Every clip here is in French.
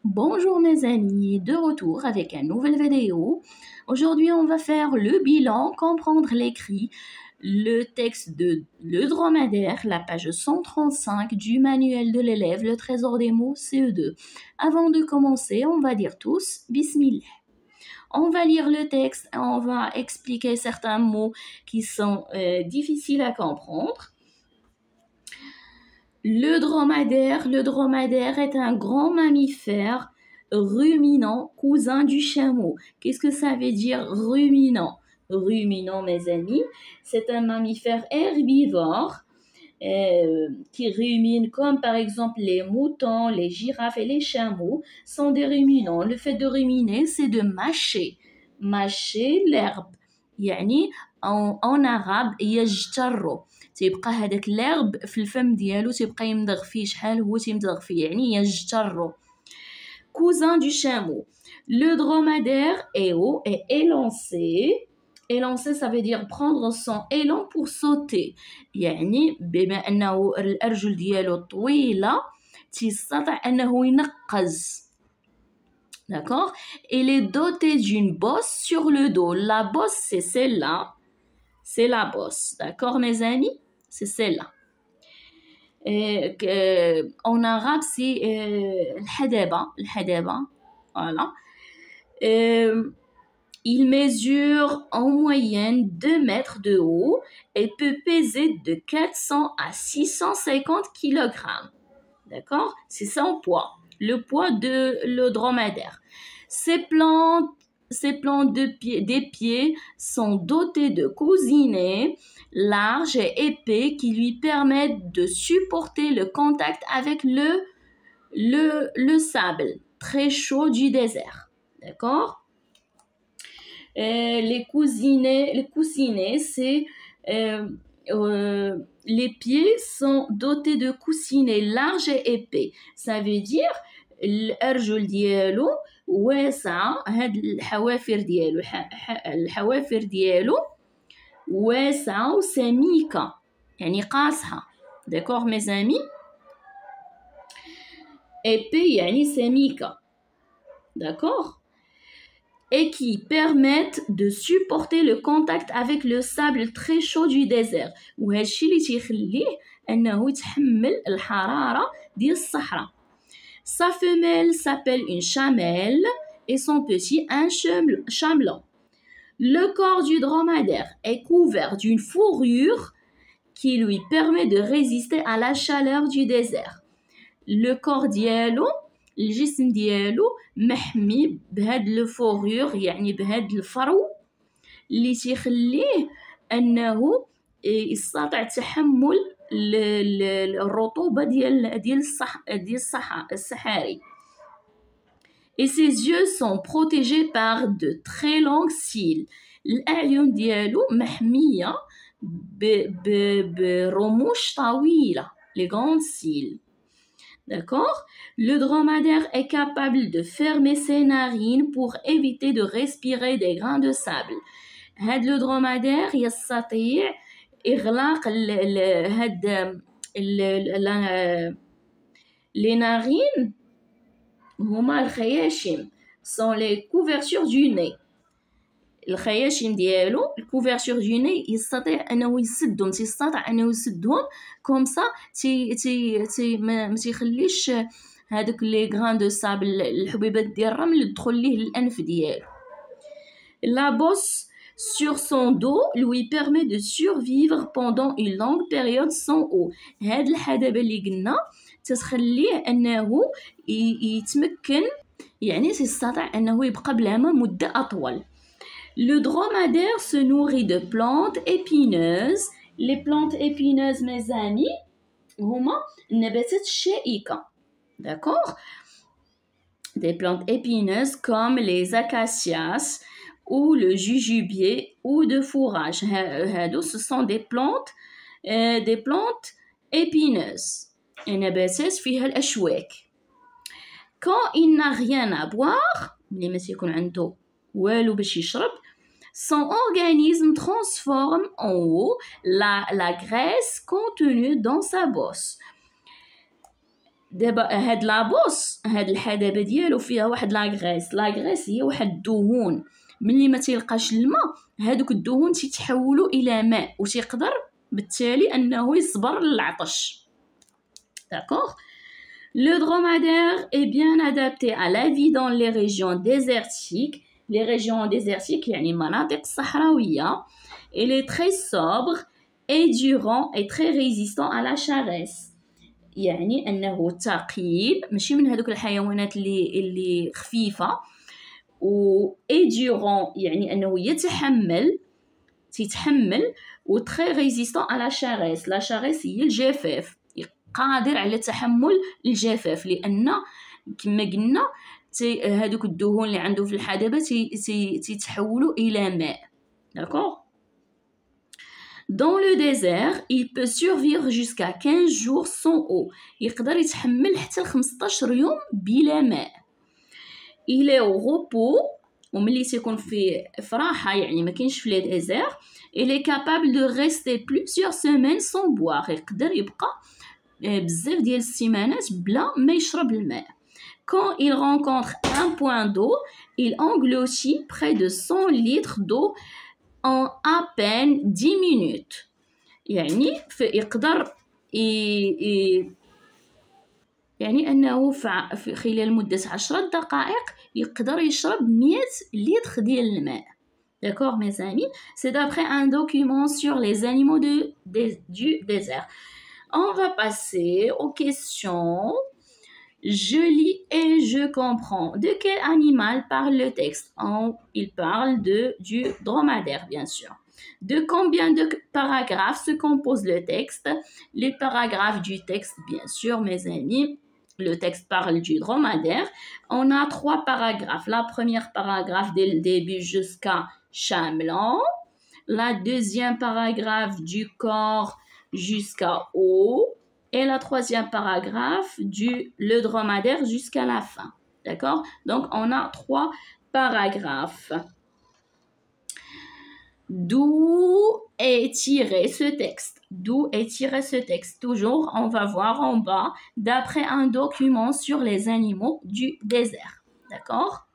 Bonjour mes amis, de retour avec une nouvelle vidéo. Aujourd'hui, on va faire le bilan, comprendre l'écrit, le texte de Le dromadaire, la page 135 du manuel de l'élève, le trésor des mots CE2. Avant de commencer, on va dire tous Bismillah. On va lire le texte et on va expliquer certains mots qui sont difficiles à comprendre. Le dromadaire est un grand mammifère ruminant, cousin du chameau. Qu'est-ce que ça veut dire ruminant? Ruminant, mes amis, c'est un mammifère herbivore qui rumine, comme par exemple les moutons, les girafes et les chameaux sont des ruminants. Le fait de ruminer, c'est de mâcher l'herbe. يعني en arabe يجترو تيبقى هذاك l'herbe في الفم ديالو تيبقى يمضغ فيه شحال هو تيمضغ فيه يعني يجترو. Cousin du chameau. Le dromadaire est haut et élancé. Élancer, ça veut dire prendre son élan pour sauter. يعني بما أنه الأرجل ديالو طويلة تيستطيع أنه ينقز. D'accord? Il est doté d'une bosse sur le dos. La bosse, c'est celle-là. C'est la bosse. D'accord, mes amis? C'est celle-là. En arabe, c'est الحدبة. Voilà. Il mesure en moyenne 2 mètres de haut et peut peser de 400 à 650 kg. D'accord? C'est son poids. Le poids de le dromadaire. Ces plantes des pieds sont dotées de cousinets larges et épais qui lui permettent de supporter le contact avec le sable très chaud du désert. D'accord? Les coussinets, c'est les pieds sont dotés de coussinets larges et épais. Ça veut dire الأرجل ديالو واسعة. هاد الحوافر ديالو واسعة وسميكة يعني قاصحة. D'accord mes amis? épais يعني سميكة. D'accord? Et qui permettent de supporter le contact avec le sable très chaud du désert. وهالشي اللي تيخليه أنه يتحمل الحرارة ديال الصحراء. Sa femelle s'appelle une chamelle et son petit un chamelon. Le corps du dromadaire est couvert d'une fourrure qui lui permet de résister à la chaleur du désert. Le corps ديالو الجسم ديالو محمي بهاد الفورور يعني بهاد الفرو اللي تيخليه انه يستطيع تحمل الرطوبه ديال الصحاري. Et ses yeux sont protégés par de très longues cils. الأعين ديالو محمية برموش طويلة les grandes cils. D'accord? Le dromadaire est capable de fermer ses narines pour éviter de respirer des grains de sable. هاد le dromadaire يستطيع إغلاق les narines هما الخياشيم sont les couvertures du nez. الخياشيم ديالو الكوفرتور دو ني يستطيع انه يسدهم كوم سا ما تيخليش هذوك لي غران دو سابل الحبيبات ديال الرمل تدخل ليه الانف ديالو. La bosse sur son dos lui permet de survivre pendant une longue période sans eau. هاد الحدبة اللي قلنا تتخليه انه يتمكن يعني يستطيع انه يبقى بلا ما مدة اطول. Le dromadaire se nourrit de plantes épineuses. Les plantes épineuses, mes amis, هما النباتات الشائكة. D'accord? Des plantes épineuses comme les acacias ou le jujubier ou de fourrage. Ce sont des plantes épineuses. النباتات فيها الأشواك. Quand il n'a rien à boire, اللي ما تيكون عنده والو باش يشرب, son organisme transforme en eau la graisse contenue dans sa bosse. دابا هاد لابوس هاد الحدبه ديالو فيها واحد لاغريس هي واحد الدهون. ملي ما تيلقاش الماء هادوك الدهون تيتحولوا الى ماء وتيقدر بالتالي انه يصبر للعطش. D'accord. Le dromadaire est bien adapté à la vie dans les régions désertiques. Les régions désertiques يعني المناطق الصحراوية. Il est très sobre et durant et très résistant à la charesse. يعني أنه ثقيل ماشي من هذوك الحيوانات اللي خفيفة. و et durant يعني أنه تيتحمل و très résistant à la charesse. La charesse هي الجفاف. قادر على تحمل الجفاف لأن كما قلنا هادوك الدهون اللي عنده في الحدبة تيتحولوا إلى ماء. D'accord. Dans le désert, il peut survivre jusqu'à 15 jours sans eau. يقدر يتحمل حتى 15 يوم بلا ماء. Il est au repos وملي تيكون في راحة يعني ما كاينش في لي ديزير. Il est capable de rester plusieurs semaines sans boire. يقدر يبقى بزاف ديال السيمانات بلا ما يشرب الماء. Quand il rencontre un point d'eau, il engloutit près de 100 litres d'eau en à peine 10 minutes. يعني يقدر يعني أنه في خلال مدة 10 دقائق يقدر يشرب 100 litres ديال الماء. D'accord mes amis, c'est d'après un document sur les animaux du désert. On va passer aux questions. Je lis et je comprends. De quel animal parle le texte? Il parle du dromadaire, bien sûr. De combien de paragraphes se compose le texte? Les paragraphes du texte, bien sûr, mes amis. Le texte parle du dromadaire. On a 3 paragraphes. La première paragraphe dès le début jusqu'à Chamelan. La deuxième paragraphe du corps jusqu'à haut. Et la troisième paragraphe le dromadaire jusqu'à la fin. D'accord? Donc, on a 3 paragraphes. D'où est tiré ce texte? D'où est tiré ce texte? Toujours, on va voir en bas, d'après un document sur les animaux du désert. D'accord?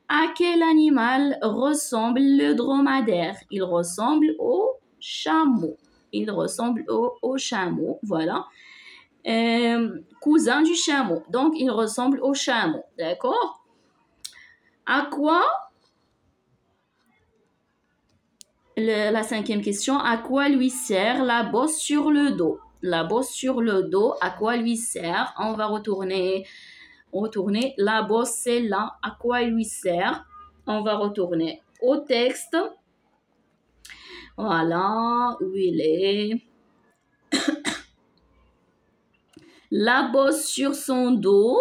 À quel animal ressemble le dromadaire? Il ressemble au chameau. Il ressemble au chameau, voilà. Cousin du chameau. Donc, il ressemble au chameau, d'accord? À quoi? La 5e question. À quoi lui sert la bosse sur le dos? La bosse sur le dos, à quoi lui sert? On va retourner. La bosse, c'est là. À quoi lui sert? On va retourner au texte. Voilà, où il est. La bosse sur son dos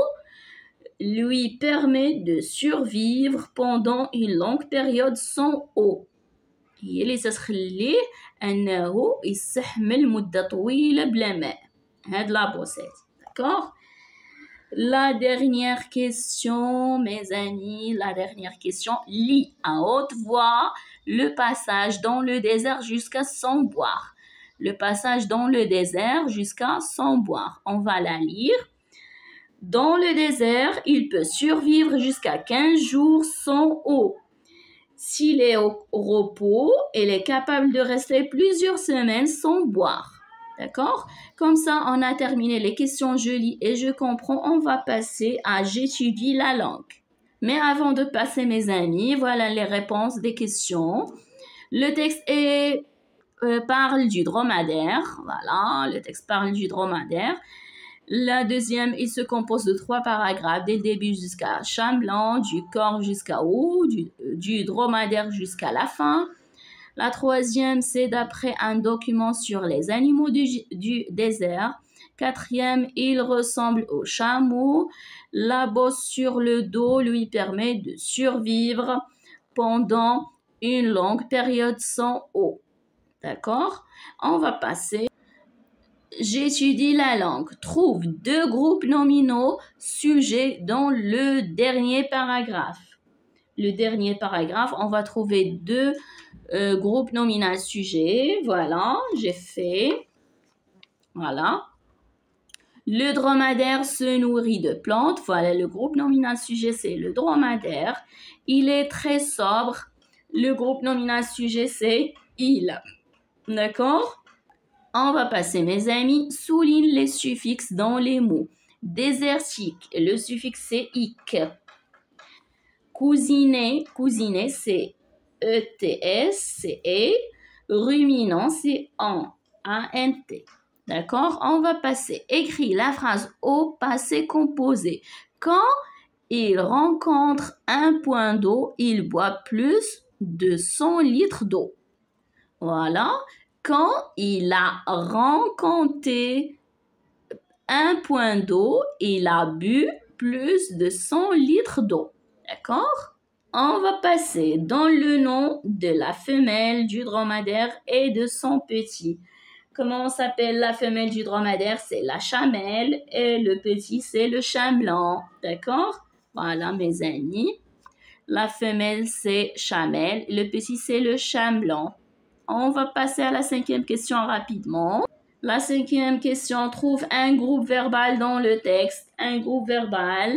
lui permet de survivre pendant une longue période sans eau. هي اللي تتخليه أنه يستحمل مدة طويلة بلا ماء. هاد لا بوسيت. D'accord. La dernière question, mes amis, la dernière question. Lis à haute voix le passage dans le désert jusqu'à sans boire. Le passage dans le désert jusqu'à sans boire. On va la lire. Dans le désert, il peut survivre jusqu'à 15 jours sans eau. S'il est au repos, il est capable de rester plusieurs semaines sans boire. D'accord? Comme ça, on a terminé les questions je lis et je comprends. On va passer à j'étudie la langue. Mais avant de passer, mes amis, voilà les réponses des questions. Le texte parle du dromadaire. Voilà, le texte parle du dromadaire. La deuxième, il se compose de 3 paragraphes, dès le début jusqu'à Chamelan, du corps jusqu'à haut, du dromadaire jusqu'à la fin. La troisième, c'est d'après un document sur les animaux du désert. 4e, il ressemble au chameau. La bosse sur le dos lui permet de survivre pendant une longue période sans eau. D'accord? On va passer. J'étudie la langue. Trouve 2 groupes nominaux sujets dans le dernier paragraphe. Le dernier paragraphe, on va trouver 2 groupes nominaux sujets. Voilà, j'ai fait. Voilà. Le dromadaire se nourrit de plantes. Voilà, le groupe nominal sujet, c'est le dromadaire. Il est très sobre. Le groupe nominal sujet, c'est il. D'accord? On va passer, mes amis. Souligne les suffixes dans les mots. Désertique, le suffixe, c'est ik. Cousiner, cousiner, c'est ETS, c'est E. Ruminant, c'est en, A-N-T. D'accord? On va passer. Écris la phrase au passé composé. Quand il rencontre un point d'eau, il boit plus de 100 litres d'eau. Voilà. Quand il a rencontré un point d'eau, il a bu plus de 100 litres d'eau. D'accord? On va passer dans le nom de la femelle du dromadaire et de son petit. Comment s'appelle la femelle du dromadaire? C'est la chamelle et le petit, c'est le chien blanc. D'accord? Voilà, mes amis. La femelle, c'est chamelle. Le petit, c'est le chien blanc. On va passer à la 5e question rapidement. La 5e question, trouve un groupe verbal dans le texte. Un groupe verbal.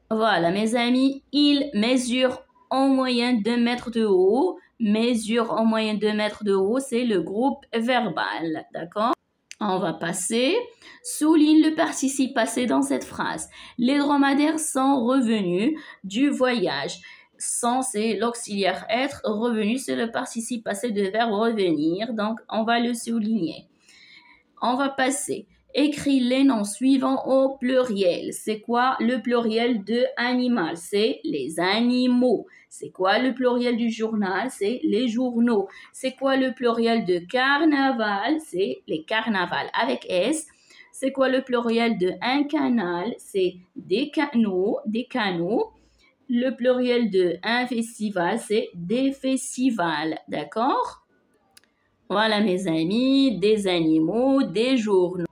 Voilà, mes amis, il mesure en moyenne 2 mètres de haut. Mesure en moyenne 2 mètres de haut, c'est le groupe verbal. D'accord? On va passer. Souligne le participe passé dans cette phrase. Les dromadaires sont revenus du voyage. Sont, c'est l'auxiliaire être. Revenu, c'est le participe passé de verbe revenir. Donc, on va le souligner. On va passer. Écris les noms suivants au pluriel. C'est quoi le pluriel de animal? C'est les animaux. C'est quoi le pluriel du journal? C'est les journaux. C'est quoi le pluriel de carnaval? C'est les carnavals avec S. C'est quoi le pluriel de un canal? C'est des canaux, des canaux. Le pluriel de un festival, c'est des festivals. D'accord? Voilà, mes amis, des animaux, des journaux,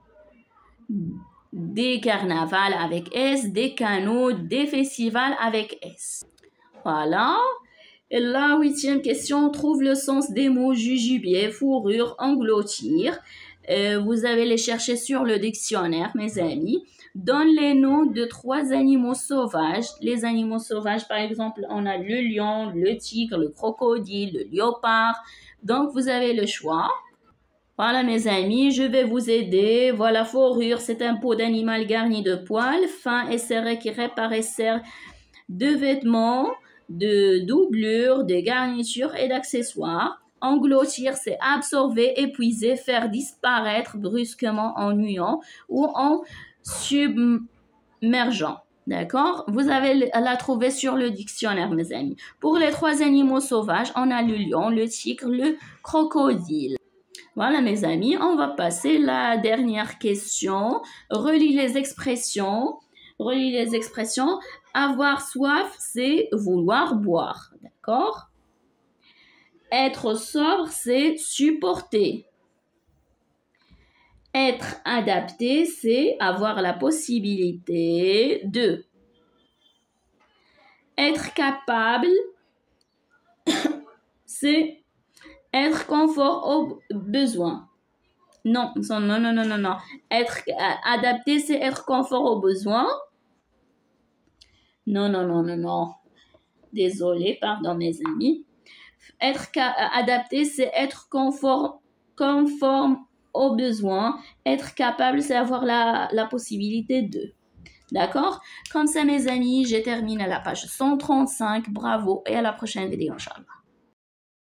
des carnavals avec S, des canaux, des festivals avec S. Voilà. Et la 8e question, trouve le sens des mots jujubier, fourrure, engloutir. Vous allez les chercher sur le dictionnaire, mes amis. Donne les noms de 3 animaux sauvages. Les animaux sauvages, par exemple, on a le lion, le tigre, le crocodile, le léopard. Donc, vous avez le choix. Voilà, mes amis, je vais vous aider. Voilà, fourrure, c'est un peau d'animal garni de poils, fin et serré qui répare et sert de vêtements, de doublures, de garnitures et d'accessoires. Engloutir, c'est absorber, épuiser, faire disparaître brusquement, ennuyant ou en submergeant. D'accord? Vous allez la trouver sur le dictionnaire, mes amis. Pour les 3 animaux sauvages, on a le lion, le tigre, le crocodile. Voilà, mes amis, on va passer la dernière question. Relis les expressions. Relis les expressions. Avoir soif, c'est vouloir boire. D'accord? Être sobre, c'est supporter. Être adapté, c'est avoir la possibilité de. Être capable, c'est être confort aux besoins. Non. Être adapté, c'est être confort aux besoins. Non. Désolé, pardon, mes amis. Être adapté, c'est être conforme aux besoins. Être capable, c'est avoir la possibilité de. D'accord? Comme ça, mes amis, j'ai terminé la page 135. Bravo et à la prochaine vidéo, Inch'Allah.